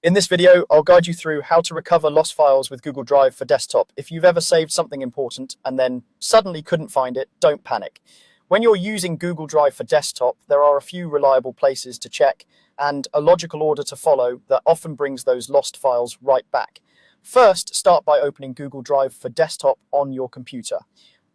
In this video, I'll guide you through how to recover lost files with Google Drive for desktop. If you've ever saved something important and then suddenly couldn't find it, don't panic. When you're using Google Drive for desktop, there are a few reliable places to check and a logical order to follow that often brings those lost files right back. First, start by opening Google Drive for desktop on your computer.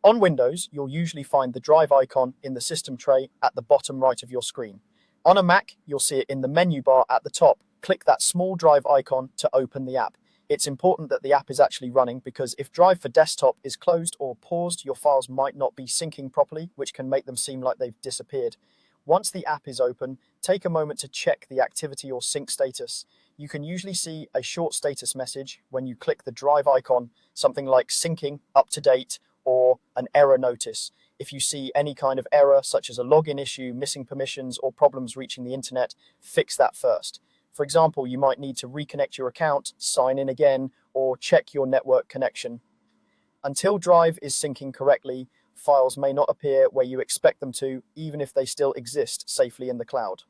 On Windows, you'll usually find the Drive icon in the system tray at the bottom right of your screen. On a Mac, you'll see it in the menu bar at the top. Click that small Drive icon to open the app. It's important that the app is actually running because if Drive for desktop is closed or paused, your files might not be syncing properly, which can make them seem like they've disappeared. Once the app is open, take a moment to check the activity or sync status. You can usually see a short status message when you click the Drive icon, something like syncing, up to date, or an error notice. If you see any kind of error, such as a login issue, missing permissions, or problems reaching the internet, fix that first. For example, you might need to reconnect your account, sign in again, or check your network connection. Until Drive is syncing correctly, files may not appear where you expect them to, even if they still exist safely in the cloud.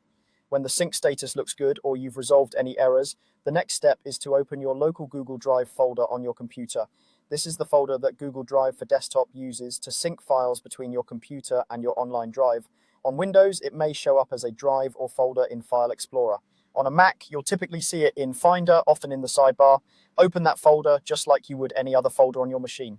When the sync status looks good or you've resolved any errors, the next step is to open your local Google Drive folder on your computer. This is the folder that Google Drive for desktop uses to sync files between your computer and your online drive. On Windows, it may show up as a drive or folder in File Explorer. On a Mac, you'll typically see it in Finder, often in the sidebar. Open that folder just like you would any other folder on your machine.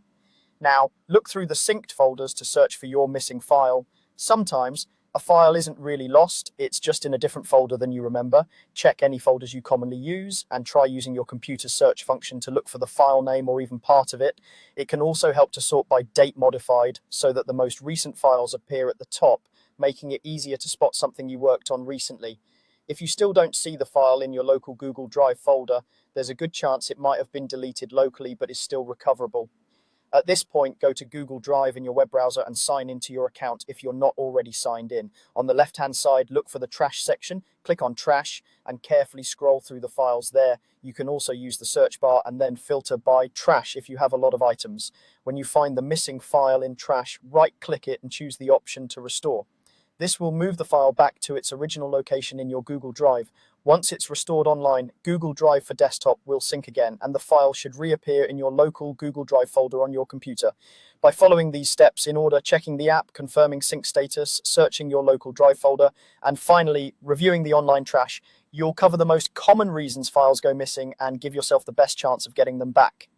Now, look through the synced folders to search for your missing file. Sometimes, a file isn't really lost, it's just in a different folder than you remember. Check any folders you commonly use and try using your computer's search function to look for the file name or even part of it. It can also help to sort by date modified so that the most recent files appear at the top, making it easier to spot something you worked on recently. If you still don't see the file in your local Google Drive folder, there's a good chance it might have been deleted locally but is still recoverable. At this point, go to Google Drive in your web browser and sign into your account if you're not already signed in. On the left-hand side, look for the Trash section, click on Trash, and carefully scroll through the files there. You can also use the search bar and then filter by Trash if you have a lot of items. When you find the missing file in Trash, right-click it and choose the option to restore. This will move the file back to its original location in your Google Drive. Once it's restored online, Google Drive for desktop will sync again, and the file should reappear in your local Google Drive folder on your computer. By following these steps in order, checking the app, confirming sync status, searching your local Drive folder, and finally reviewing the online trash, you'll cover the most common reasons files go missing and give yourself the best chance of getting them back.